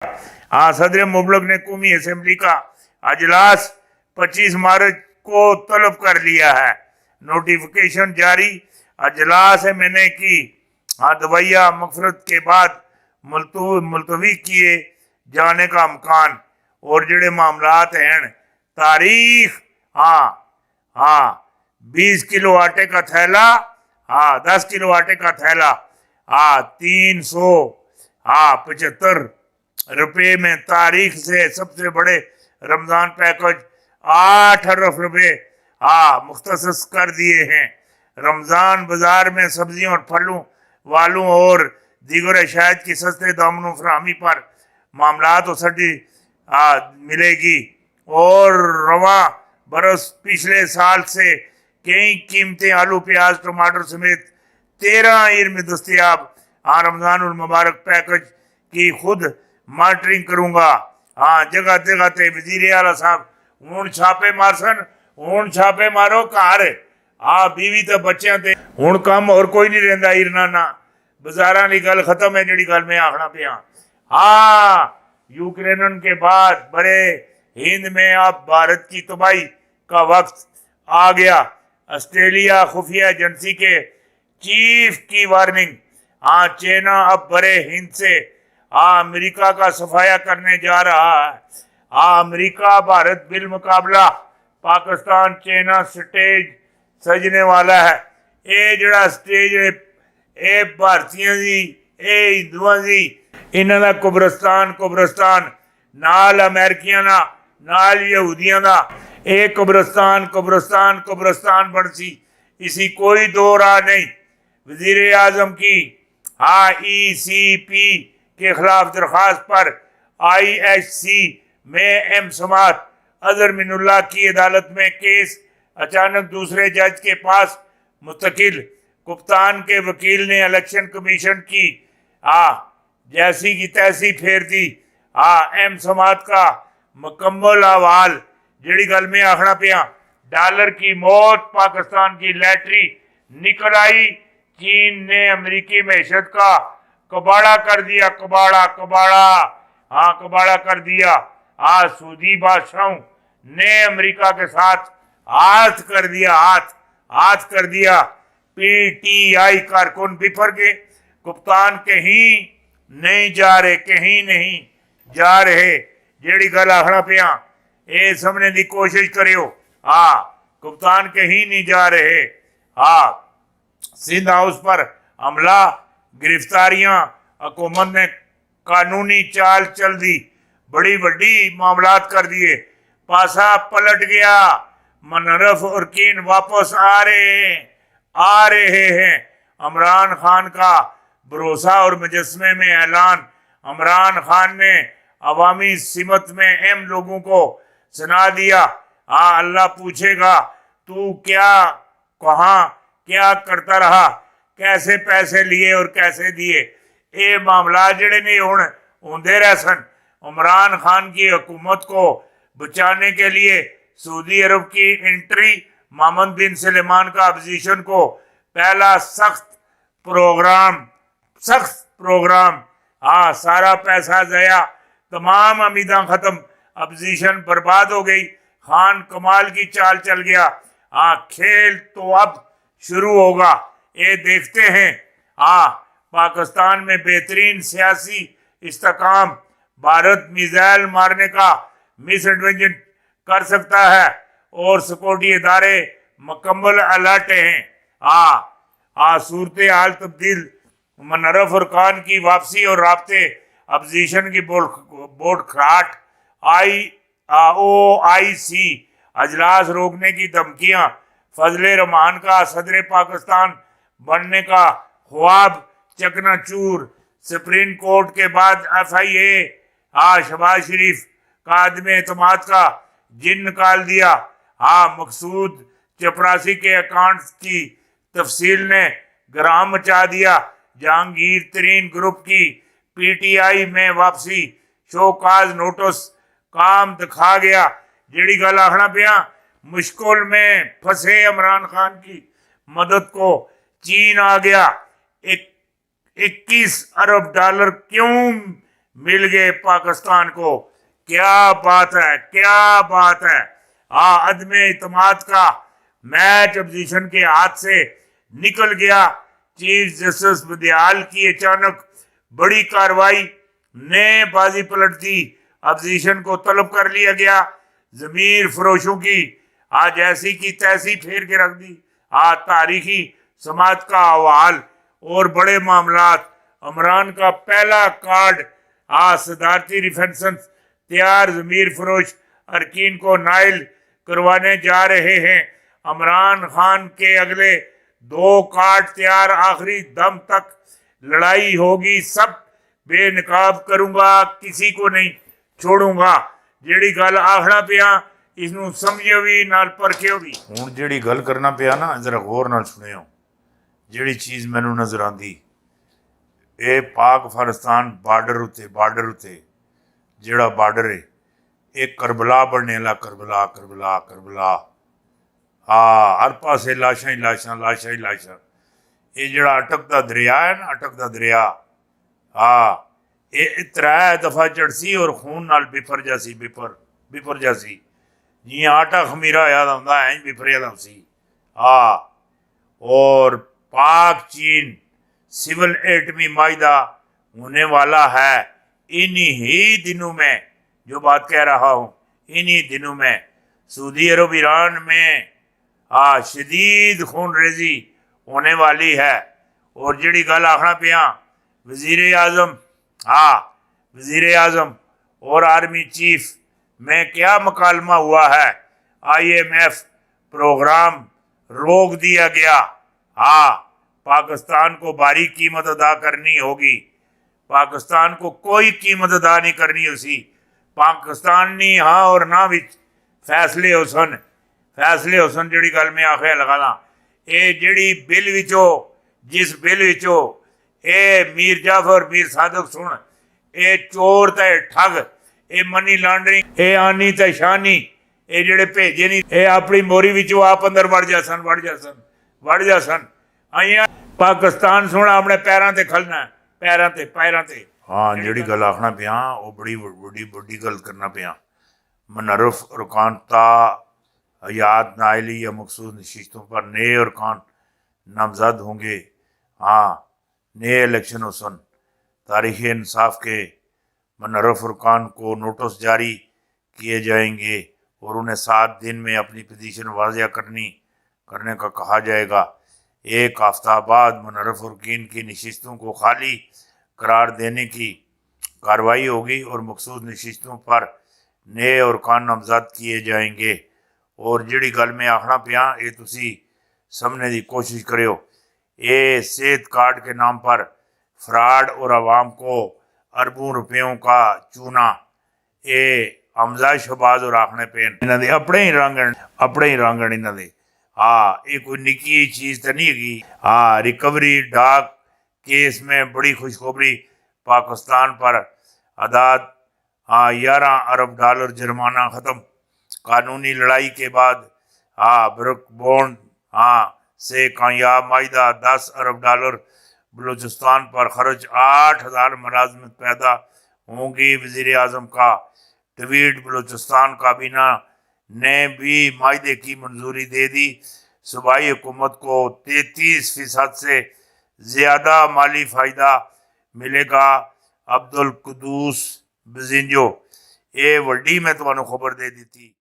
हाँ, सदर मुबलक ने कौमी असम्बली का अजलास 25 मार्च को तलब कर लिया है। नोटिफिकेशन जारी अजलास मैंने की। हाँ, दवाइया मगफरत के बाद मुलतवी किए जाने का अमकान और जड़े मामलात हैं तारीख। हाँ हाँ 20 किलो आटे का थैला, हाँ 10 किलो आटे का थैला, हाँ 375 रुपये में तारीख से सबसे बड़े रमजान पैकेज 8 अरब रुपये हाँ मुख्तसस कर दिए हैं। रमजान बाजार में सब्जियों और फलों वालों और दीगर अशायद की सस्ते दामों फराहमी पर मामलात वसटी मिलेगी और रवा बरस पिछले साल से कई कीमतें आलू प्याज टमाटर समेत 13 ईर में दस्तियाब। हाँ, रमजान और मुबारक पैकेज की खुद मॉनिटरिंग करूंगा। हाँ, जगह जगह ते वजीर आला साहब हूँ छापे मारसन, हूँ छापे मारो घर। हाँ, बीवी ते बच्चों ते हूँ कम और कोई नहीं रहिंदा इरना ना बाजारां दी गल खत्म है जिहड़ी गल मैं आखना पिया। हाँ, यूक्रेन के बाद बड़े हिंद में अब भारत की तबाही का वक्त आ गया। ऑस्ट्रेलिया खुफिया एजेंसी के चीफ की वार्निंग। हाँ, चाइना अब बड़े हिंद से अमेरिका का सफाया करने जा रहा है। हाँ, अमेरिका भारत बिल मुकाबला पाकिस्तान चाइना स्टेज सजने वाला है। ये जड़ा स्टेज है भारतीयों की, ये हिंदुओं की, इन्हों का कब्रस्तान नाल अमेरिकियों का नाल यहूदियों का एक कब्रस्तान बन सी। इसी कोई दो राह नहीं। वजीर आजम की IECP के खिलाफ दरख्वास्त पर IHC में एम समात अजहर मिनुल्लाह की अदालत में केस अचानक दूसरे जज के पास मुस्तकिल। कप्तान के वकील ने इलेक्शन कमीशन की जैसी की तैसी फेर दी। एम समात का मुकम्मल अहवाल जड़ी गल में आखना पिया। डॉलर की मौत, पाकिस्तान की लैटरी निकल आई, चीन ने अमेरिकी मैशत का कबाड़ा कर दिया। कबाड़ा कर दिया। सऊदी बादशाहों ने अमेरिका के साथ हाथ कर दिया। PTI कारकुन बिफर के कप्तान कहीं नहीं जा रहे जेड़ी गल आखना पिया ये समझने की कोशिश करियो। कप्तान कहीं नहीं जा रहे। सिंध हाउस पर हमला, गिरफ्तारियां, हुकूमत ने कानूनी चाल चल दी, बड़ी वड्डी मामलात कर दिए। पासा पलट गया। मनरफ और कीन वापस आ रहे हैं। इमरान खान का भरोसा और मुजस्मे में ऐलान। इमरान खान ने अवामी सिमत में अहम लोगों को सुना दिया। अल्लाह पूछेगा तू कहाँ क्या करता रहा, कैसे पैसे लिए और कैसे दिए। ये मामला जड़े नहीं होंदे रह सन। इमरान खान की हुकूमत को बचाने के लिए सऊदी अरब की एंट्री, मोहम्मद बिन सलमान का अपोजिशन को पहला सख्त प्रोग्राम। सारा पैसा जया, तमाम उम्मीदें खत्म, अपोजिशन बर्बाद हो गई। खान कमाल की चाल चल गया। खेल तो अब शुरू होगा, ये देखते हैं। पाकिस्तान में बेहतरीन सियासी इस्तेकाम। भारत मिसाइल मारने का मिस इन्वेंशन कर सकता है और सिक्योरिटी इदारे मुकम्मल अलर्ट हैं। सूरत हाल तब्दील। मनरफ और खान की वापसी और राब्ते, अपोजिशन की बोर्ड खराट, OIC अजलास रोकने की धमकियां, फजले रहमान का सदर पाकिस्तान बनने का ख्वाब चकनाचूर। सुप्रीम कोर्ट के बाद FIA शहबाज शरीफ का आदमी एतमाद का जिन निकाल दिया। मकसूद चपरासी के अकाउंट्स की तफसील ने ग्राम मचा दिया। जहांगीर तरीन ग्रुप की PTI में वापसी, शोकाज नोटिस काम दिखा गया। जेड़ी गल आखना पिया, मुश्किल में फंसे इमरान खान की मदद को चीन आ गया। 21 अरब डॉलर क्यों مل گئے پاکستان کو. کیا بات ہے, کیا بات ہے. عدم اعتماد کا میچ اپوزیشن کے ہاتھ سے نکل گیا. چیف جسٹس بدیال کی اچانک بڑی کاروائی نے بازی پلٹ دی. اپوزیشن کو طلب کر لیا گیا. ضمیر فروشوں کی آج ایسی کی تیسی پھیر کے رکھ دی. تاریخی سماعت کا احوال اور بڑے معاملات. عمران کا پہلا کارڈ صدارتی ریفرنسز تیار. ضمیر فروش ارکین کو نائل کروانے جا رہے ہیں. عمران خان کے اگلے 2 کارڈ تیار. آخری دم تک لڑائی ہوگی. سب بے نقاب کروں گا, کسی کو نہیں چھوڑوں گا. جیڑی گل آخنا پیا اس نو سمجھو بھی نال پرکھیو بھی. ہن جیڑی گل کرنا پیا نا ذرا غور نال سنیو. جیڑی چیز مینوں نظر آندی اے پاک افغانستان بارڈر اتے جیڑا بارڈر ہے ایک کربلا بننے والا. کربلا کربلا کربلا. ہر پاسے لاشاں ہی لاشاں, لاشاں ہی لاشاں. یہ جڑا اٹکتا دریا ہے نا, اٹکتا دریا, یہ 3 دفعہ چڑھسی اور خون نال بفر جاسی. بفر جاسی جی آٹا خمیرہ ہویا دا ہوندا ہے بفریا دا سی. اور پاک چین سول ایٹمی معاہدہ ہونے والا ہے انہی ہی دنوں میں. جو بات کہہ رہا ہوں انہی دنوں میں سعودی عرب ایران میں شدید خون ریزی ہونے والی ہے. اور جڑی گل آخنا پیا وزیر اعظم اور آرمی چیف میں کیا مکالمہ ہوا ہے. IMF پروگرام روک دیا گیا. پاکستان کو بھاری قیمت ادا کرنی ہوگی. پاکستان کو کوئی قیمت ادا نہیں کرنی اسی. پاکستان نہیں ہاں اور نہ وچ فیصلے حسن جڑی گل میں آخیا لگانا. اے جڑی بل وچو جس بل وچو اے میر جعفر میر صادق سن اے چور تے ٹھگ اے منی لانڈرنگ اے آنی تے شانی اے جڑے بھیجے نہیں اے اپنی موری وچو آپ اندر وڑ جا سن. پاکستان سونا اپنے پیراں تے کھلنا ہے. پیراں تے جڑی گل آخنا پیا وہ بڑی بڑی گل کرنا پیا. منرف ارکان تا حیات نائلی یا مخصوص نشستوں پر نئے ارکان نامزد ہوں گے. نئے الیکشن حسن تاریخ انصاف کے منرف ارکان کو نوٹس جاری کیے جائیں گے اور انہیں 7 دن میں اپنی پوزیشن واضح کرنے کا کہا جائے گا. 1 ہفتہ بعد منرف ارکین کی نشستوں کو خالی قرار دینے کی کارروائی ہوگی اور مخصوص نشستوں پر نئے ارکان نامزد کیے جائیں گے. اور جڑی گل میں آخنا پیا یہ تسی سمجھنے دی کوشش کریو. یہ صحت کارڈ کے نام پر فراڈ اور عوام کو اربوں روپیوں کا چونا یہ حمزہ شہباز اور آخنے پین انہاں دے اپنے ہی رانگن انہاں دے. یہ کوئی نکی چیز تو نہیں گی. ریکوری ڈاک کیس میں بڑی خوشخبری. پاکستان پر عداد 11 ارب ڈالر جرمانہ ختم. قانونی لڑائی کے بعد برک بونڈ سے کامیاب معاہدہ. 10 ارب ڈالر بلوچستان پر خرچ. 8,000 ملازمت پیدا ہوں گی. وزیر اعظم کا ٹویٹ. بلوچستان کابینہ نے بھی معاہدے کی منظوری دے دی. صوبائی حکومت کو 33% سے زیادہ مالی فائدہ ملے گا. عبدالقدوس بزنجو. یہ وڈی میں تمہیں خبر دے دیتی.